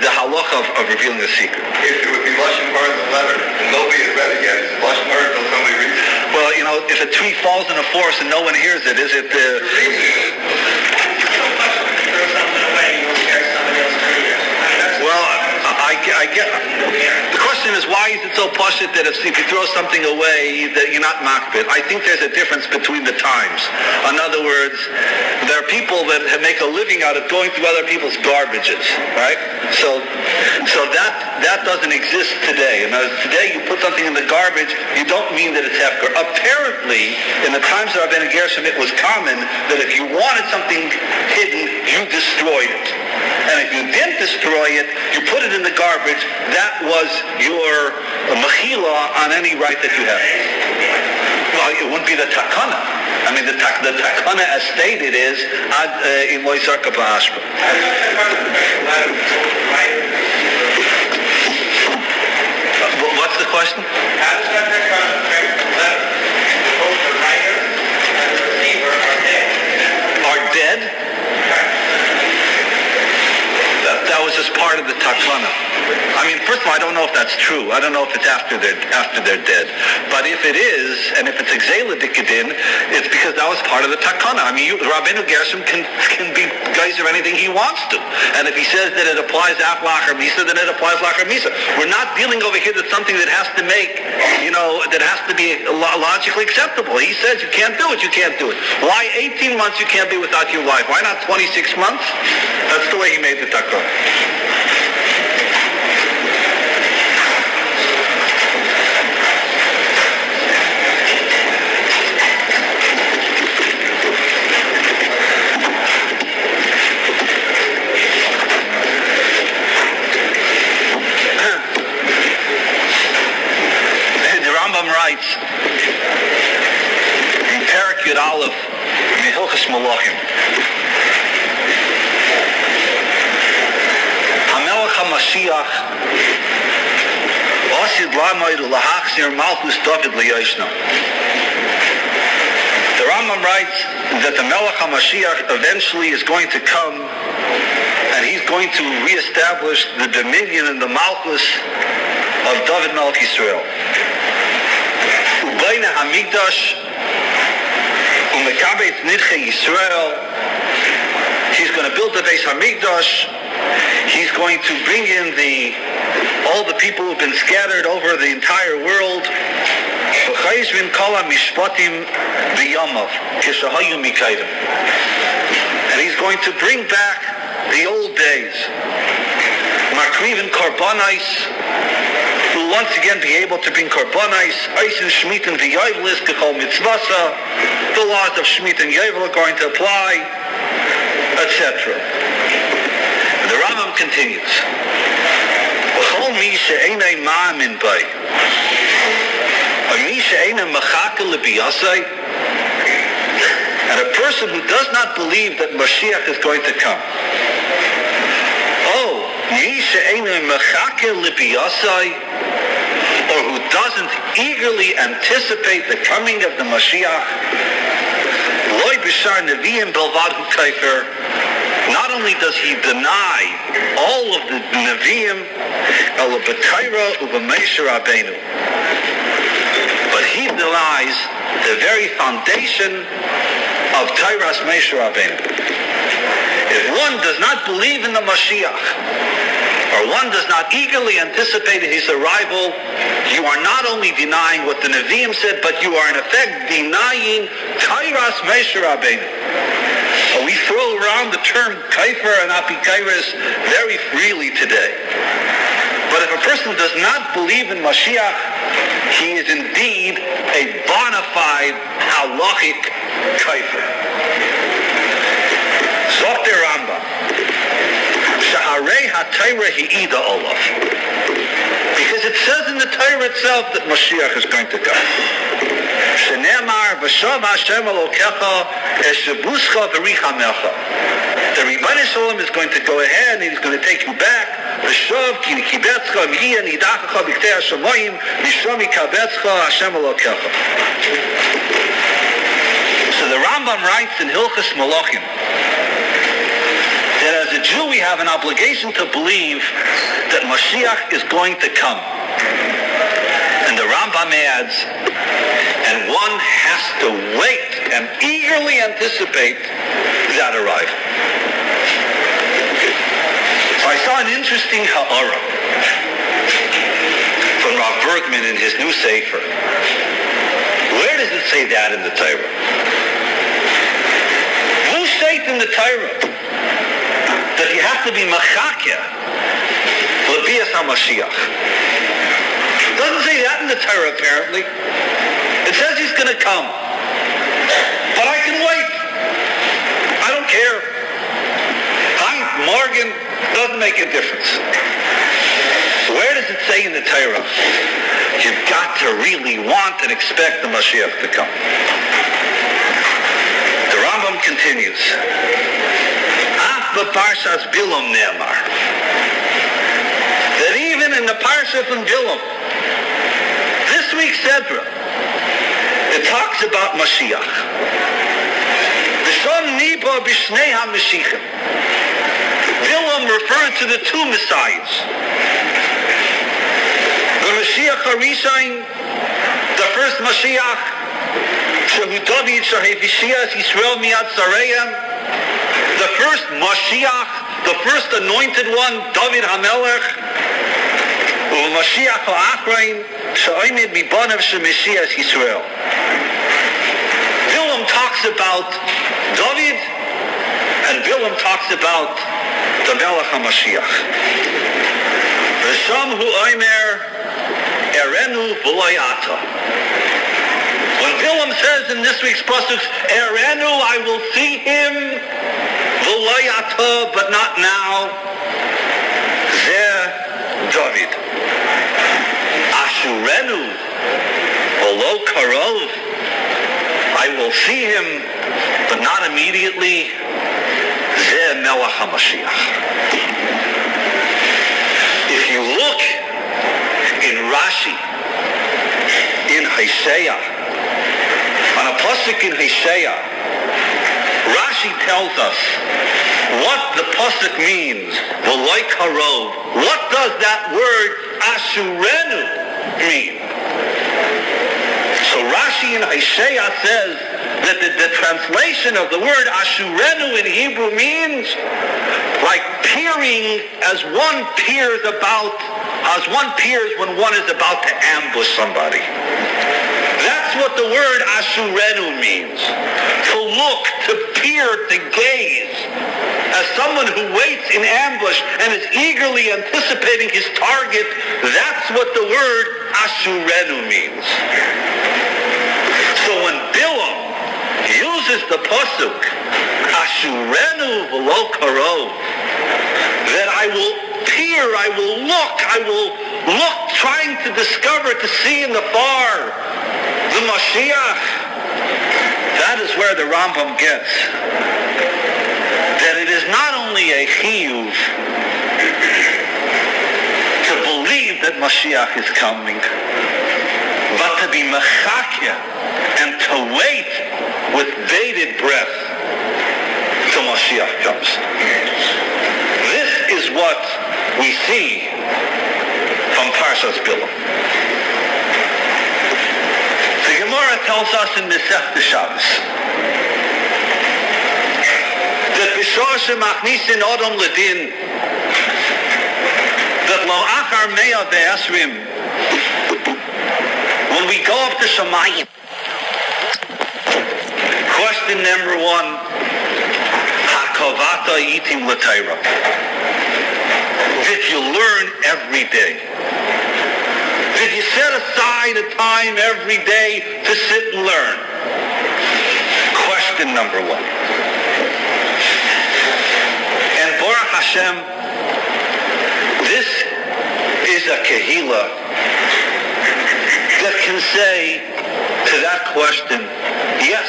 halacha of revealing the secret. If it would be Lashon Hara in the letter, and nobody had read it yet, it's Lashon Hara until somebody reads it. Well, you know, if a tree falls in a forest and no one hears it, is it I get. The question is, why is it so pashut that if you throw something away that you're not makbid? I think there's a difference between the times. In other words, there are people that make a living out of going through other people's garbages, right? So that doesn't exist today. And today, you put something in the garbage, you don't mean that it's hefker. Apparently, in the times of Rabbeinu Gershom, it was common that if you wanted something hidden, you destroyed it. And if you didn't destroy it, you put it in the garbage, that was your mechila on any right that you have. Well, it wouldn't be the takana. I mean, the takana as stated is in loisarka ba'ashba. What's the question? How does that affect the letter? Both the writer and the receiver are dead. Are dead? That was just part of the takana. I mean, first of all, I don't know if that's true. I don't know if it's after they're dead. But if it is, and if it's exela dikadin, it's because that was part of the takana. I mean, Rabbeinu Gershom can be geyser anything he wants to. And if he says that it applies af lacher misa, then it applies lacher misa. We're not dealing over here with something that has to make, that has to be logically acceptable. He says you can't do it, you can't do it. Why 18 months you can't be without your wife? Why not 26 months? That's the way he made the takana. Writes in Perek Yud Aleph in Hilchos Malachim, HaMelech HaMashiach Osid Lamoid Lahachzir Malchus David Liyoshna. The Rambam writes that the Melech HaMashiach eventually is going to come and he's going to reestablish the dominion and the Malchus of David Melech Yisrael. Ubayna Hamikdash Umekabet Nidche Yisrael. He's going to build the Beis Hamikdash. He's going to bring in all the people who've been scattered over the entire world. And he's going to bring back the old days. Makrivin Korbanais, will once again be able to bring Korbanais, Eisen Shmit and V'Yovel Kechol Mitzvasa, the laws of Shmit and Yovel are going to apply, etc. The Rambam continues. B'chol mi she'enei ma'amin bai, mi she'enei mechaka lebiyasai, and a person who does not believe that Mashiach is going to come. Oh, mi she'enei mechaka lebiyasai, or who doesn't eagerly anticipate the coming of the Mashiach, loy b'shar neviim belvad hu kaifer. Not only does he deny all of the Nevi'im, but he denies the very foundation of Tairas Moshe Rabbeinu. If one does not believe in the Mashiach, or one does not eagerly anticipate his arrival, you are not only denying what the Nevi'im said, but you are in effect denying Tairas Moshe Rabbeinu. We throw around the term kaifer and apikairis very freely today. But if a person does not believe in Mashiach, he is indeed a bona fide halachic kaifer. Zok der Rambam, Shaharei ha-Torah hi'ida olaf. Because it says in the Torah itself that Mashiach is going to come. Shenemar v'shav Hashem Elokecha eshabuscha v'richamecha. The Rebbeinu Shalom is going to go ahead and he's going to take you back. V'shav ki nikibetzcha mihi nidachacha b'ktei hashamayim misham ikabetzcha Hashem Elokecha. So the Rambam writes in Hilchos Malachim that as a Jew we have an obligation to believe that Mashiach is going to come. And the Rambam adds, and one has to wait and eagerly anticipate that arrival. So I saw an interesting ha'ara from Rav Bergman in his new Sefer. Where does it say that in the Torah? Who states in the Torah that you have to be machakya l'bias HaMashiach? It doesn't say that in the Torah, apparently. It says he's going to come. But I can wait. I don't care. Heinz, Morgan, doesn't make a difference. Where does it say in the Torah? You've got to really want and expect the Mashiach to come. The Rambam continues. Af b'parshas Bilam ne'amar. That even in the parsha from Bilam, this week's Sedra, it talks about Mashiach. B'shon niba b'shnei ha-Mashiachim. Bilam referred to the two Messiahs. The Mashiach HaRishon, the first Mashiach, Shehu David Shehevishiyas Yisrael Miyad Sareim, the first Mashiach, the first anointed one, David HaMelech, Mashiach HaAchrein, She'oimid Mibonav Shemeshias Yisrael. Bilam talks about David, and Bilam talks about the Melech HaMashiach. V'sham hu oimer erenu v'loy ata. When Bilam says in this week's pasuk, erenu, I will see him, v'loy ata, but not now, zeh David. Ashurenu v'lo karov, I will see him, but not immediately, zeh Melech HaMashiach. If you look in Rashi, in Hosea, on a pasuk in Hosea, Rashi tells us what the pasuk means, v'loy karov. What does that word Ashurenu mean? So Rashi in Hosea says that the translation of the word Ashurenu in Hebrew means like peering as one peers when one is about to ambush somebody. That's what the word Ashurenu means. To look, to peer, to gaze. As someone who waits in ambush and is eagerly anticipating his target, that's what the word Ashurenu means. So when Bilam uses the pasuk, Ashurenu v'lo karov, that I will peer, I will look, trying to discover, to see in the far, the Mashiach. That is where the Rambam gets that it is not only a chiyuv to believe that Mashiach is coming, but to be mechakya and to wait with bated breath till Mashiach comes. This is what we see from Parshas Bilam. The Gemara tells us in Masechta Shabbos that b'shor shemachnisin odom ledin, that lo achar mea ve'esrim, when we go up to Shamayim, question number 1, hakavata itim l'Torah. Did you learn every day? Did you set aside a time every day to sit and learn? Question number 1. And Baruch Hashem, this is a kehila that can say to that question, yes,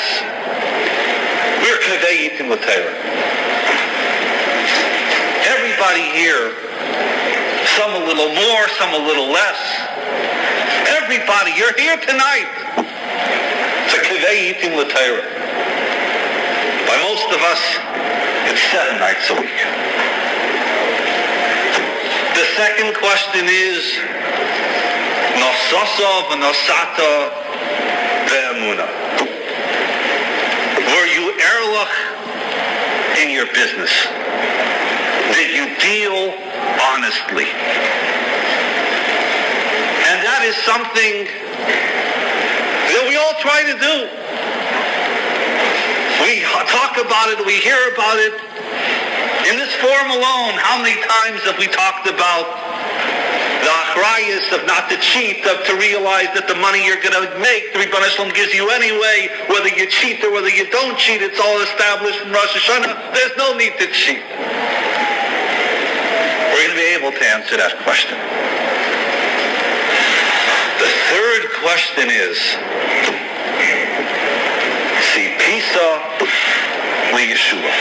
we're kaveyitim l'Torah. Everybody here, some a little more, some a little less. Everybody, you're here tonight to kaveyitim l'Torah. By most of us, it's 7 nights a week. The second question is, nosasa v'nosata ve'emuna. Were you erlich in your business? Did you deal honestly? And that is something that we all try to do. We talk about it, we hear about it. In this forum alone, how many times have we talked about the achrayus of not to cheat, of to realize that the money you're going to make, the Rebbeinu Shalom gives you anyway, whether you cheat or whether you don't cheat, it's all established from Rosh Hashanah. There's no need to cheat. We're going to be able to answer that question. The third question is, si pisa li Yeshua.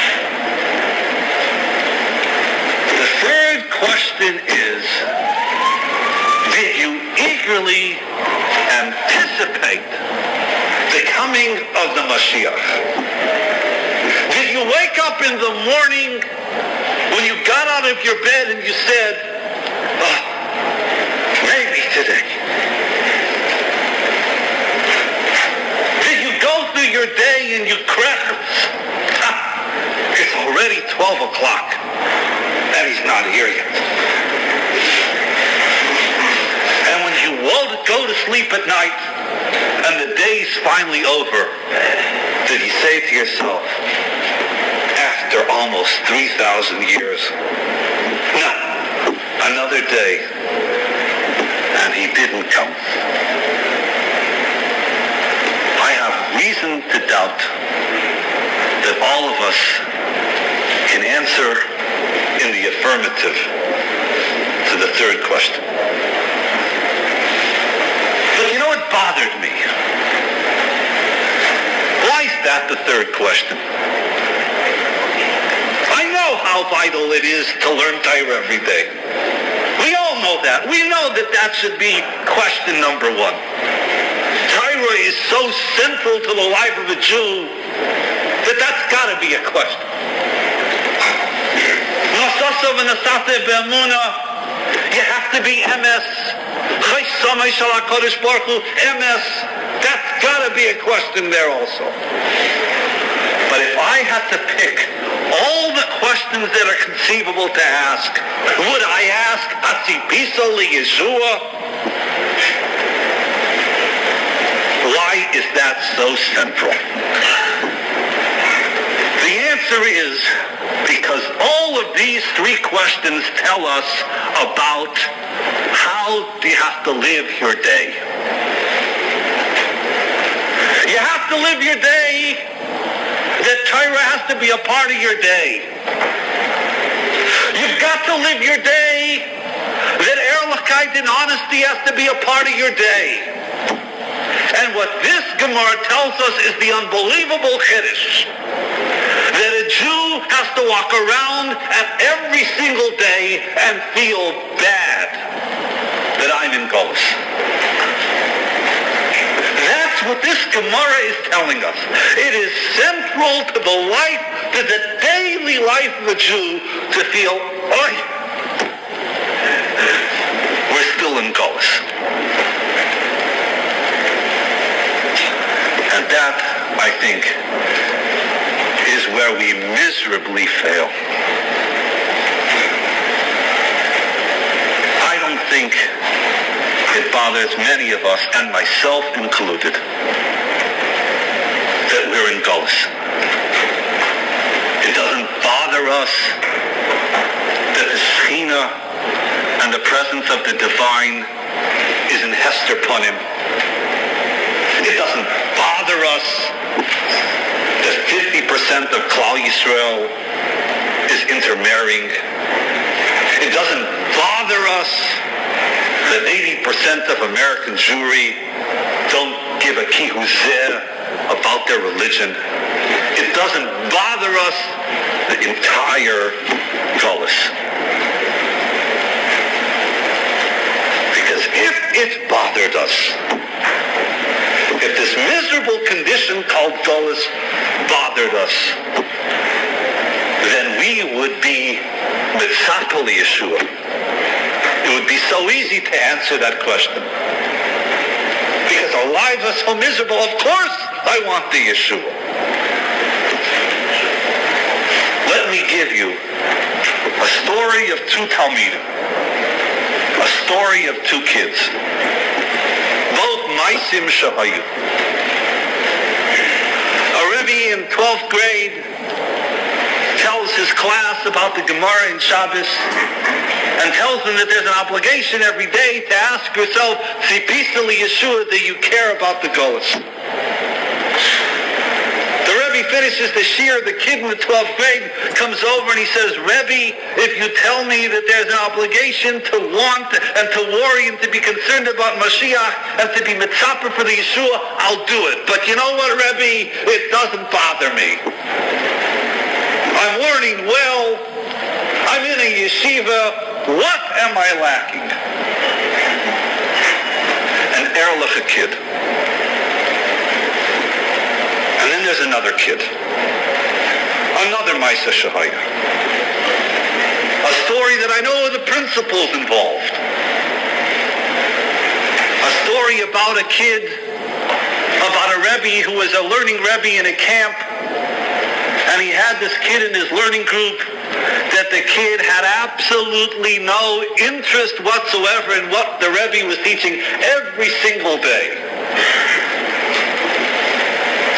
The third question is, did you eagerly anticipate the coming of the Mashiach? Did you wake up in the morning when you got out of your bed and you said, oh, maybe today? Did you go through your day and you cracked, it's already 12 o'clock and he's not here yet? And when you go to sleep at night and the day's finally over, did you say to yourself, after almost 3,000 years, no, another day, and he didn't come? I have reason to doubt that all of us can answer in the affirmative to the third question. But you know what bothered me? Why is that the third question? I know how vital it is to learn Torah every day. We all know that. We know that that should be question number 1. Torah is so central to the life of a Jew that that's got to be a question. You have to be MS. MS. That's got to be a question there also. But if I had to pick all the questions that are conceivable to ask, would I ask Atzipiso li Yeshua? Why is that so central? The answer is because all of these three questions tell us about how you have to live your day. You have to live your day. That Torah has to be a part of your day. You've got to live your day. That ehrlichkeit and honesty has to be a part of your day. And what this Gemara tells us is the unbelievable chiddush. That a Jew has to walk around at every single day and feel bad that I'm in Golus. That's what this Gemara is telling us. It is central to the life, to the daily life of a Jew to feel, oi, we're still in Golus. And that, I think, is where we miserably fail. I don't think it bothers many of us, and myself included, that we're in Golus. It doesn't bother us that the Shekhinah and the presence of the divine is in Hester Punim. It doesn't bother us that 50% of Klal Yisrael is intermarrying. It doesn't bother us that 80% of American Jewry don't give a kihuzeh about their religion. It doesn't bother us the entire Golus. Because if it bothered us, if this miserable condition called Golus bothered us, then we would be mitzapel Yeshua. It would be so easy to answer that question. Because our lives are so miserable, of course I want the Yeshua. Let me give you a story of two Talmidim. A story of two kids. Both Maisim Shahayu. A Rebbe in 12th grade tells his class about the Gemara in Shabbos and tells them that there's an obligation every day to ask yourself, Tzipisa li Yeshua, that you care about the Golus. The Rebbe finishes the shiur. The kid in the 12th grade comes over and he says, Rebbe, if you tell me that there's an obligation to want and to worry and to be concerned about Mashiach and to be mitzapah for the Yeshua, I'll do it. But you know what, Rebbe? It doesn't bother me. I'm learning well. I'm in a yeshiva. What am I lacking? An Erlich kid. And then there's another kid. Another Maisa Shahaya. A story that I know the principles involved. A story about a kid, about a Rebbe who was a learning Rebbe in a camp. And he had this kid in his learning group that the kid had absolutely no interest whatsoever in what the Rebbe was teaching every single day.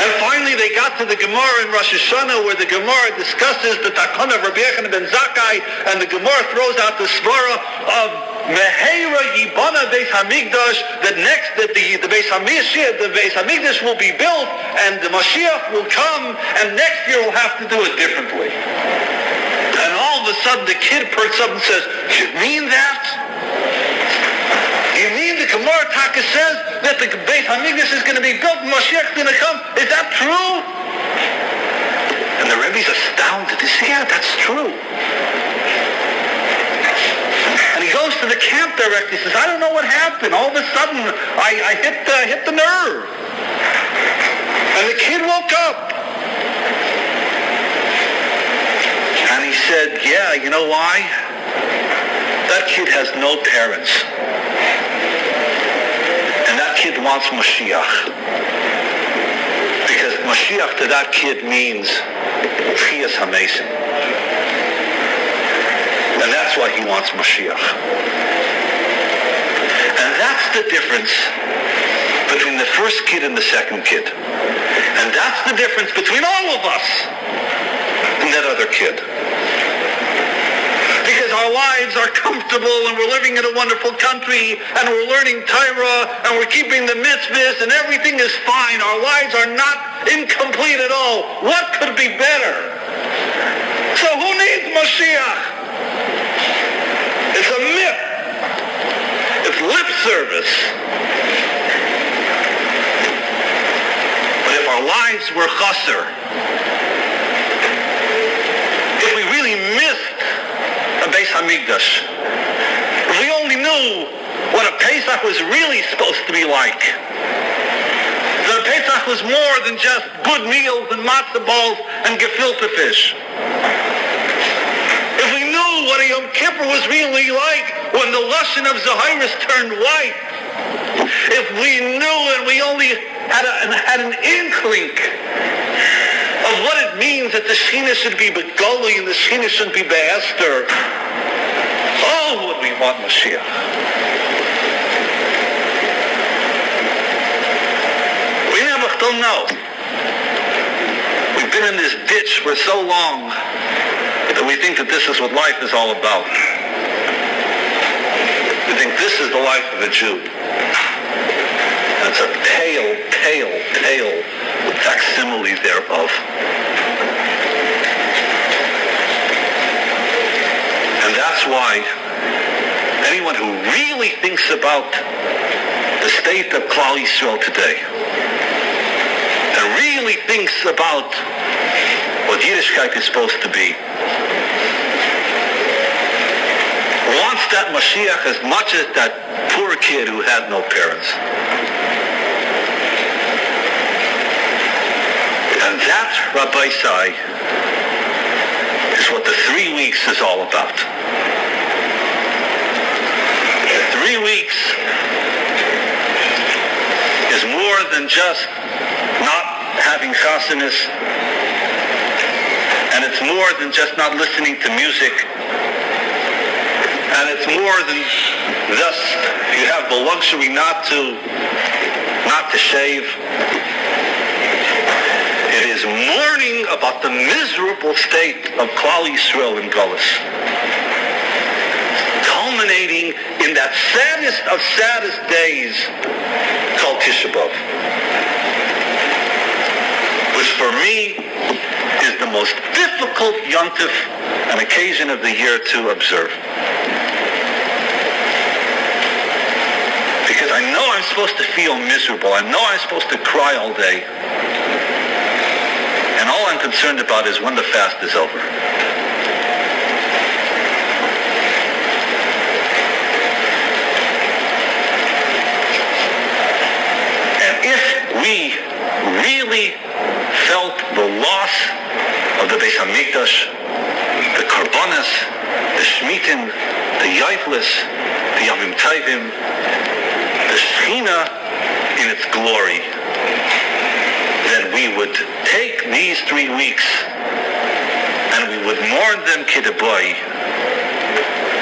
And finally they got to the Gemara in Rosh Hashanah where the Gemara discusses the Takon of Rabbi Yechon ben Zakkai, and the Gemara throws out the svara of Meheira Yibana Beis Hamikdash, that the Beis Hamikdash will be built and the Mashiach will come and next year we'll have to do it differently. And all of a sudden the kid perks up and says, you mean that? You mean the Gemara Taka says that the Beis Hamikdash is going to be built and Mashiach is going to come? Is that true? And the Rebbe's astounded. He says, yeah, that's true. And he goes to the camp director. He says, I don't know what happened. All of a sudden, I hit the nerve. And the kid woke up. And he said, yeah, you know why? that kid has no parents. And that kid wants Mashiach. Because Mashiach to that kid means Tchias HaMesim. And that's why he wants Mashiach. And that's the difference between the first kid and the second kid. And that's the difference between all of us and that other kid. Because our lives are comfortable and we're living in a wonderful country and we're learning Torah and we're keeping the mitzvahs and everything is fine. Our lives are not incomplete at all. What could be better? So who needs Mashiach? It's a myth. It's lip service. But if our lives were chasser, if we really missed a Beis Hamikdash, if we only knew what a Pesach was really supposed to be like, that a Pesach was more than just good meals and matzah balls and gefilte fish. If we knew what a Yom Kippur was really like when the Lashon of Zahiris turned white, if we knew and we only had an inkling of what it means that the Shekhinah should be begoli and the Shekhinah shouldn't be be'ester, oh, would we want Mashiach. We never don't know. We've been in this ditch for so long that we think that this is what life is all about. We think this is the life of a Jew. And it's a pale facsimile thereof. And that's why anyone who really thinks about the state of Klal Yisrael today, and really thinks about what Yiddishkeit is supposed to be, wants that Mashiach as much as that poor kid who had no parents. And that, Rabbi Sai, is what the 3 weeks is all about. The 3 weeks is more than just not having chasanis, and it's more than just not listening to music, and it's more than thus you have the luxury not to shave. It is mourning about the miserable state of Klal Yisrael in Golus, culminating in that saddest of saddest days called Tisha B'Av, which for me is the most difficult yontif, an occasion of the year to observe. Because I know I'm supposed to feel miserable. I know I'm supposed to cry all day. And all I'm concerned about is when the fast is over. And if we really felt the loss of the Beis Hamikdash, the Karbonas, the Shmitin, the Yoiflis, the Yamim Tovim, the Shekhinah in its glory, then we would take these 3 weeks and we would mourn them kidduboy,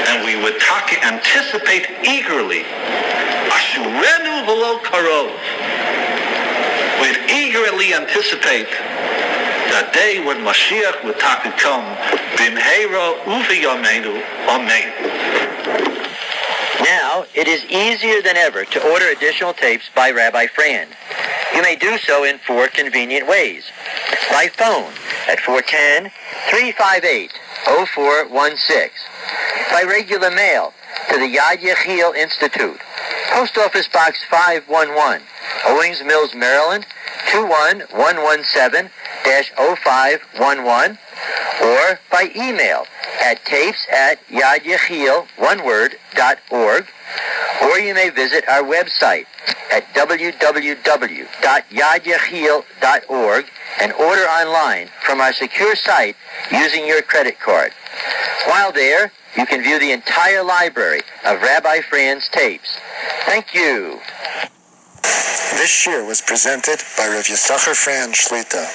and we would anticipate eagerly Ashurenu v'lo karov. We'd eagerly anticipate that day when Mashiach would come, b'mheira u'v'yameinu, amen. Now, it is easier than ever to order additional tapes by Rabbi Frand. You may do so in 4 convenient ways. By phone at 410-358-0416. By regular mail to the Yad Yechiel Institute, Post Office Box 511, Owings Mills, Maryland, 21117-0511, or by email at tapes@yadyechiel.org, or you may visit our website at www.yadyechiel.org and order online from our secure site using your credit card. While there, You can view the entire library of Rabbi Frand's tapes. Thank you. This year was presented by Rav Yissocher Frand July.